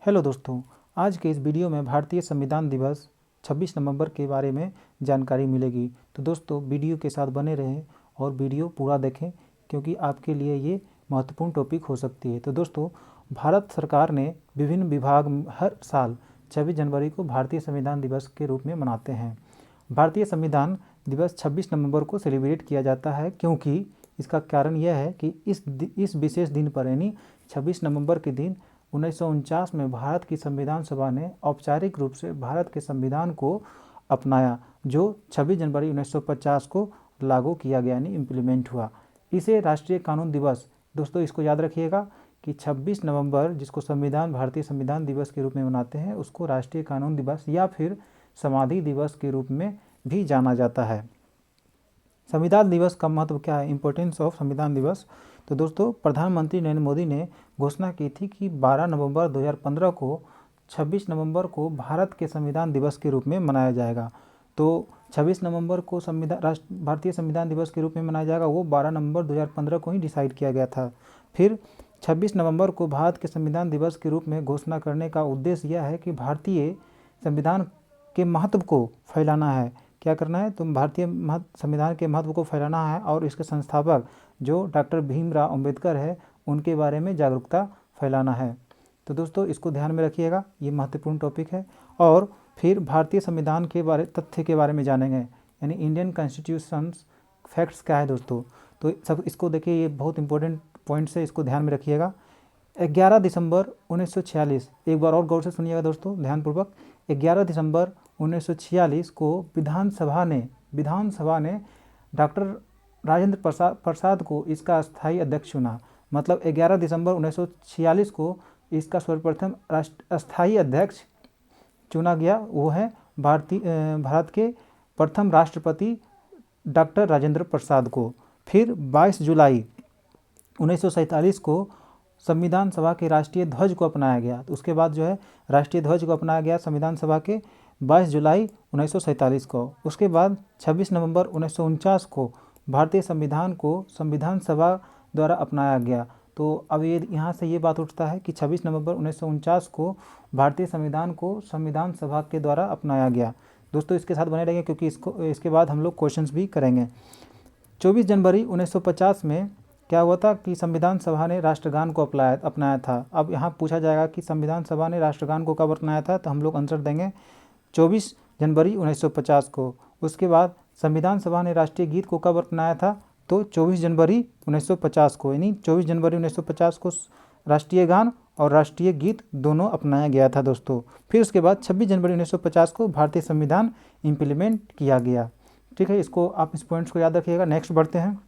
Hello दोस्तों, आज के इस वीडियो में भारतीय संविधान दिवस 26 नवंबर के बारे में जानकारी मिलेगी। तो दोस्तों वीडियो के साथ बने रहें और वीडियो पूरा देखें क्योंकि आपके लिए ये महत्वपूर्ण टॉपिक हो सकती है। तो दोस्तों, भारत सरकार ने विभिन्न विभाग हर साल 26 जनवरी को भारतीय संविधान दिवस के रूप में मनाते हैं। भारतीय संविधान दिवस 26 नवंबर को सेलिब्रेट किया जाता है क्योंकि इसका कारण यह है कि इस विशेष दिन पर यानी 26 नवंबर के दिन 1949 में भारत की संविधान सभा ने औपचारिक रूप से भारत के संविधान को अपनाया, जो 26 जनवरी 1950 को लागू किया गया यानी इम्प्लीमेंट हुआ। इसे राष्ट्रीय कानून दिवस, दोस्तों इसको याद रखिएगा कि 26 नवंबर जिसको भारतीय संविधान दिवस के रूप में मनाते हैं उसको राष्ट्रीय कानून दिवस या फिर समाधि दिवस के रूप में भी जाना जाता है। संविधान दिवस का महत्व क्या है, इम्पोर्टेंस ऑफ संविधान दिवस। तो दोस्तों, प्रधानमंत्री नरेंद्र मोदी ने घोषणा की थी कि 12 नवंबर 2015 को 26 नवंबर को भारत के संविधान दिवस के रूप में मनाया जाएगा। तो 26 नवंबर को भारतीय संविधान दिवस के रूप में मनाया जाएगा, वो 12 नवंबर 2015 को ही डिसाइड किया गया था। फिर 26 नवंबर को भारत के संविधान दिवस के रूप में घोषणा करने का उद्देश्य यह है कि भारतीय संविधान के महत्व को फैलाना है। क्या करना है, तो भारतीय संविधान के महत्व को फैलाना है और इसके संस्थापक जो डॉक्टर भीमराव अंबेडकर है उनके बारे में जागरूकता फैलाना है। तो दोस्तों इसको ध्यान में रखिएगा, ये महत्वपूर्ण टॉपिक है। और फिर भारतीय संविधान के तथ्य के बारे में जानेंगे, यानी इंडियन कॉन्स्टिट्यूशन फैक्ट्स क्या है दोस्तों। तो सब इसको देखिए, ये बहुत इंपॉर्टेंट पॉइंट्स है, इसको ध्यान में रखिएगा। 11 दिसंबर 1946, एक बार और गौर से सुनिएगा दोस्तों ध्यानपूर्वक। 11 दिसंबर 1946 को विधानसभा ने डॉक्टर राजेंद्र प्रसाद को इसका अस्थायी अध्यक्ष चुना। मतलब 11 दिसंबर 1946 को इसका सर्वप्रथम अस्थायी अध्यक्ष चुना गया, वो है भारत के प्रथम राष्ट्रपति डॉक्टर राजेंद्र प्रसाद को। फिर 22 जुलाई 1947 को संविधान सभा के राष्ट्रीय ध्वज को अपनाया गया। तो उसके बाद जो है राष्ट्रीय ध्वज को अपनाया गया संविधान सभा के 22 जुलाई 1947 को। उसके बाद 26 नवंबर 1949 को भारतीय संविधान को संविधान सभा द्वारा अपनाया गया। तो अब ये यहाँ से ये बात उठता है कि 26 नवंबर 1949 को भारतीय संविधान को संविधान सभा के द्वारा अपनाया गया। दोस्तों इसके साथ बने रहेंगे क्योंकि इसके बाद हम लोग क्वेश्चंस भी करेंगे। 24 जनवरी 1950 में क्या हुआ था कि संविधान सभा ने राष्ट्रगान को अपनाया था। अब यहाँ पूछा जाएगा कि संविधान सभा ने राष्ट्रगान को कब अपनाया था, तो हम लोग आंसर देंगे 24 जनवरी 1950 को। उसके बाद संविधान सभा ने राष्ट्रीय गीत को कब अपनाया था, तो 24 जनवरी 1950 को, यानी 24 जनवरी 1950 को राष्ट्रीय गान और राष्ट्रीय गीत दोनों अपनाया गया था दोस्तों। फिर उसके बाद 26 जनवरी 1950 को भारतीय संविधान इम्प्लीमेंट किया गया। ठीक है, इसको आप इस पॉइंट्स को याद रखिएगा। नेक्स्ट बढ़ते हैं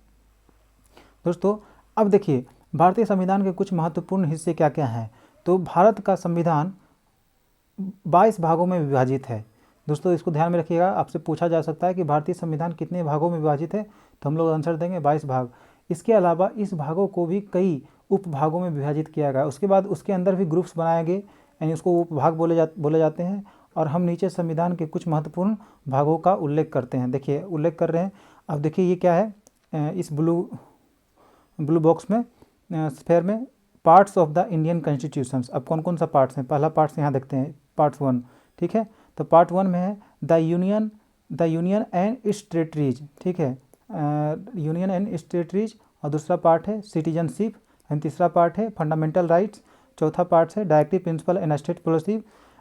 दोस्तों। अब देखिए भारतीय संविधान के कुछ महत्वपूर्ण हिस्से क्या क्या हैं। तो भारत का संविधान 22 भागों में विभाजित है दोस्तों, इसको ध्यान में रखिएगा। आपसे पूछा जा सकता है कि भारतीय संविधान कितने भागों में विभाजित है, तो हम लोग आंसर देंगे 22 भाग। इसके अलावा इस भागों को भी कई उपभागों में विभाजित किया गया। उसके बाद उसके अंदर भी ग्रुप्स बनाए गए, यानी उसको उपभाग बोले जाते हैं। और हम नीचे संविधान के कुछ महत्वपूर्ण भागों का उल्लेख करते हैं। देखिए उल्लेख कर रहे हैं। अब देखिए ये क्या है, इस ब्लू बॉक्स में स्फेयर में parts of the Indian constitutions. अब कौन कौन सा पार्ट्स हैं, पहला पार्ट्स यहाँ देखते हैं, पार्ट 1। ठीक है, तो पार्ट 1 में है the union and it's territories. ठीक है, यूनियन एंड इट्स टेरिटरीज। और दूसरा पार्ट है सिटीजनशिप एंड तीसरा पार्ट है फंडामेंटल राइट्स। चौथा पार्ट है directive principle and state policy,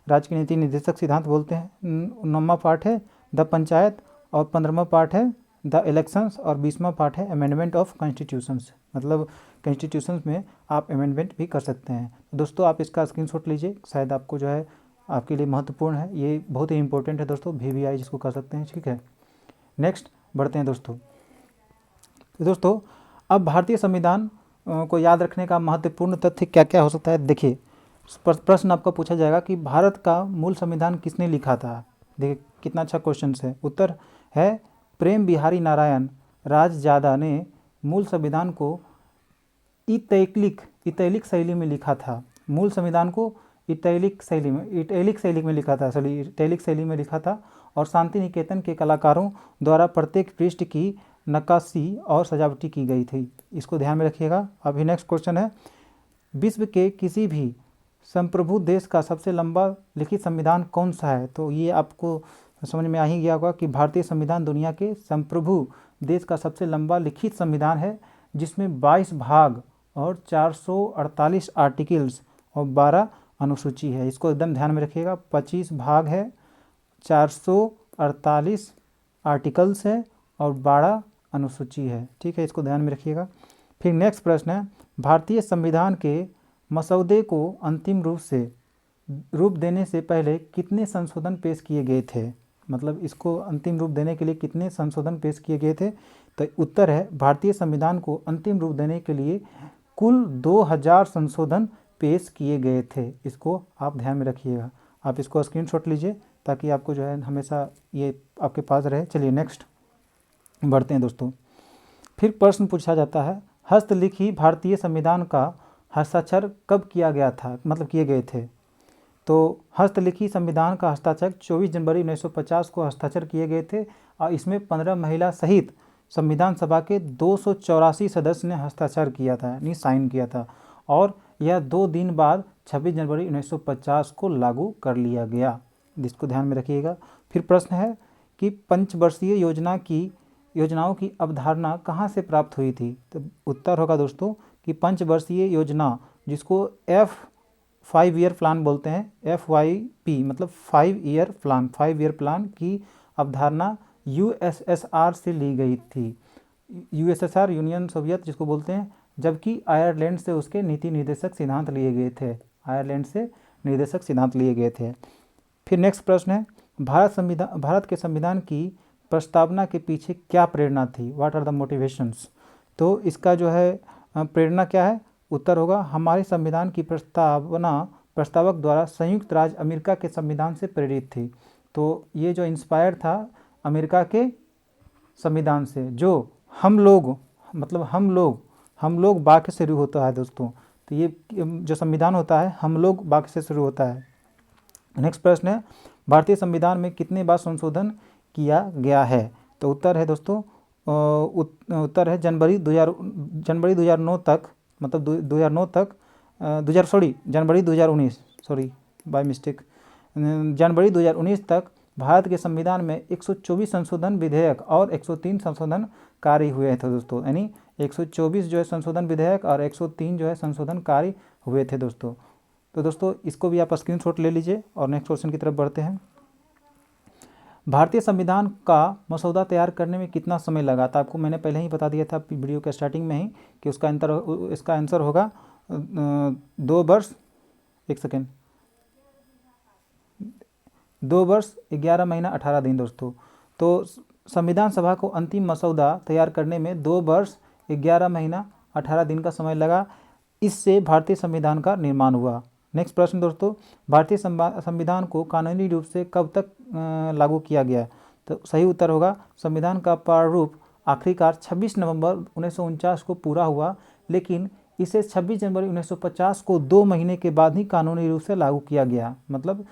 राज्य की नीति निर्देशक सिद्धांत बोलते हैं। 9वां पार्ट है द पंचायत और 15वां पार्ट है द इलेक्शंस और 20वां पार्ट है अमेंडमेंट ऑफ कॉन्स्टिट्यूशंस। मतलब कॉन्स्टिट्यूशंस में आप अमेंडमेंट भी कर सकते हैं। दोस्तों आप इसका स्क्रीनशॉट लीजिए, शायद आपको जो है आपके लिए महत्वपूर्ण है, ये बहुत ही इंपॉर्टेंट है दोस्तों, VVI जिसको कर सकते हैं। ठीक है, नेक्स्ट बढ़ते हैं दोस्तों। तो दोस्तों अब भारतीय संविधान को याद रखने का महत्वपूर्ण तथ्य क्या क्या हो सकता है। देखिए प्रश्न आपका पूछा जाएगा कि भारत का मूल संविधान किसने लिखा था। देखिए कितना अच्छा क्वेश्चन है। उत्तर है प्रेम बिहारी नारायण राजजादा ने मूल संविधान को इटैलिक शैली में लिखा था। मूल संविधान को इटैलिक शैली में लिखा था और शांति निकेतन के कलाकारों द्वारा प्रत्येक पृष्ठ की नक्काशी और सजावटी की गई थी। इसको ध्यान में रखिएगा। अभी नेक्स्ट क्वेश्चन है, विश्व के किसी भी संप्रभु देश का सबसे लंबा लिखित संविधान कौन सा है? तो ये आपको समझ में आ ही गया होगा कि भारतीय संविधान दुनिया के संप्रभु देश का सबसे लंबा लिखित संविधान है, जिसमें 22 भाग और 448 आर्टिकल्स और 12 अनुसूची है। इसको एकदम ध्यान में रखिएगा। 25 भाग है, 448 आर्टिकल्स है और 12 अनुसूची है। ठीक है, इसको ध्यान में रखिएगा। फिर नेक्स्ट प्रश्न है, भारतीय संविधान के मसौदे को अंतिम रूप देने से पहले कितने संशोधन पेश किए गए थे? मतलब इसको अंतिम रूप देने के लिए कितने संशोधन पेश किए गए थे? तो उत्तर है, भारतीय संविधान को अंतिम रूप देने के लिए कुल 2000 संशोधन पेश किए गए थे। इसको आप ध्यान में रखिएगा। आप इसको स्क्रीनशॉट लीजिए ताकि आपको जो है हमेशा ये आपके पास रहे। चलिए नेक्स्ट बढ़ते हैं दोस्तों। फिर प्रश्न पूछा जाता है, हस्तलिखी भारतीय संविधान का हस्ताक्षर कब किया गया था, मतलब किए गए थे? तो हस्तलिखी संविधान का हस्ताक्षर 24 जनवरी 1950 को हस्ताक्षर किए गए थे और इसमें 15 महिला सहित संविधान सभा के 284 सदस्य ने हस्ताक्षर किया था, यानी साइन किया था। और यह 2 दिन बाद 26 जनवरी 1950 को लागू कर लिया गया। जिसको ध्यान में रखिएगा। फिर प्रश्न है कि पंचवर्षीय योजनाओं की अवधारणा कहाँ से प्राप्त हुई थी? तो उत्तर होगा दोस्तों कि पंचवर्षीय योजना, जिसको F5 ईयर प्लान बोलते हैं, FYP मतलब 5 ईयर प्लान की अवधारणा USSR से ली गई थी। USSR यूनियन सोवियत जिसको बोलते हैं, जबकि आयरलैंड से उसके नीति निर्देशक सिद्धांत लिए गए थे। आयरलैंड से निर्देशक सिद्धांत लिए गए थे। फिर नेक्स्ट प्रश्न है, भारत के संविधान की प्रस्तावना के पीछे क्या प्रेरणा थी? What are the motivations? तो इसका जो है प्रेरणा क्या है? उत्तर होगा, हमारे संविधान की प्रस्तावक द्वारा संयुक्त राज्य अमेरिका के संविधान से प्रेरित थी। तो ये जो इंस्पायर था अमेरिका के संविधान से, जो हम लोग वाक्य से शुरू होता है दोस्तों। तो ये जो संविधान होता है हम लोग वाक्य से शुरू होता है। नेक्स्ट प्रश्न है, भारतीय संविधान में कितने बार संशोधन किया गया है? तो उत्तर है दोस्तों, उत्तर है जनवरी 2009 तक, मतलब 2009 तक जनवरी 2019 जनवरी 2019 तक भारत के संविधान में 124 संशोधन विधेयक और 103 संशोधन कार्य हुए थे दोस्तों। यानी 124 जो है संशोधन विधेयक और 103 जो है संशोधन कार्य हुए थे दोस्तों। तो दोस्तों इसको भी आप स्क्रीनशॉट ले लीजिए और नेक्स्ट क्वेश्चन की तरफ बढ़ते हैं। भारतीय संविधान का मसौदा तैयार करने में कितना समय लगा था? आपको मैंने पहले ही बता दिया था वीडियो के स्टार्टिंग में ही कि इसका आंसर होगा 2 वर्ष 11 महीना 18 दिन दोस्तों। तो संविधान सभा को अंतिम मसौदा तैयार करने में 2 वर्ष 11 महीना 18 दिन का समय लगा। इससे भारतीय संविधान का निर्माण हुआ। नेक्स्ट प्रश्न दोस्तों, भारतीय संविधान को कानूनी रूप से कब तक लागू किया गया? तो सही उत्तर होगा, संविधान का प्रारूप आखिरकार 26 नवंबर 1949 को पूरा हुआ, लेकिन इसे 26 जनवरी 1950 को 2 महीने के बाद ही कानूनी रूप से लागू किया गया। मतलब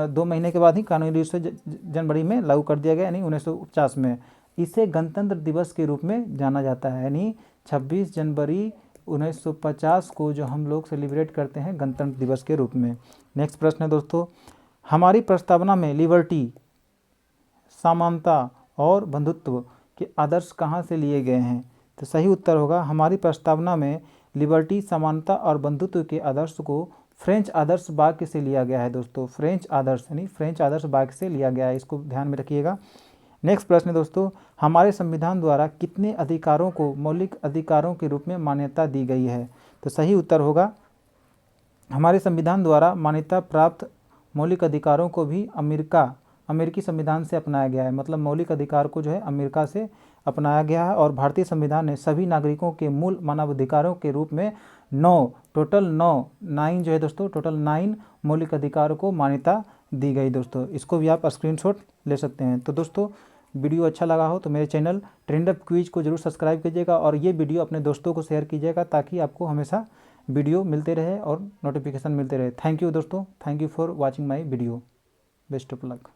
2 महीने के बाद ही कानूनी रूप से जनवरी में लागू कर दिया गया, यानी 1950 में। इसे गणतंत्र दिवस के रूप में जाना जाता है, यानी 26 जनवरी 1950 को जो हम लोग सेलिब्रेट करते हैं गणतंत्र दिवस के रूप में। नेक्स्ट प्रश्न है दोस्तों, हमारी प्रस्तावना में लिबर्टी, समानता और बंधुत्व के आदर्श कहाँ से लिए गए हैं? तो सही उत्तर होगा, हमारी प्रस्तावना में लिबर्टी, समानता और बंधुत्व के आदर्श को फ्रेंच आदर्श वाक्य से लिया गया है दोस्तों। फ्रेंच आदर्श वाक्य से लिया गया है, इसको ध्यान में रखिएगा। नेक्स्ट प्रश्न है दोस्तों, हमारे संविधान द्वारा कितने अधिकारों को मौलिक अधिकारों के रूप में मान्यता दी गई है? तो सही उत्तर होगा, हमारे संविधान द्वारा मान्यता प्राप्त मौलिक अधिकारों को भी अमेरिकी संविधान से अपनाया गया है। मतलब मौलिक अधिकार को जो है अमेरिका से अपनाया गया है और भारतीय संविधान ने सभी नागरिकों के मूल मानवाधिकारों के रूप में 9 जो है दोस्तों, टोटल 9 मौलिक अधिकारों को मान्यता दी गई दोस्तों। इसको भी आप स्क्रीनशॉट ले सकते हैं। तो दोस्तों वीडियो अच्छा लगा हो तो मेरे चैनल ट्रेंडअप क्विज को जरूर सब्सक्राइब कीजिएगा और ये वीडियो अपने दोस्तों को शेयर कीजिएगा ताकि आपको हमेशा वीडियो मिलते रहे और नोटिफिकेशन मिलते रहे। थैंक यू दोस्तों, thank you for watching my video. Best of luck.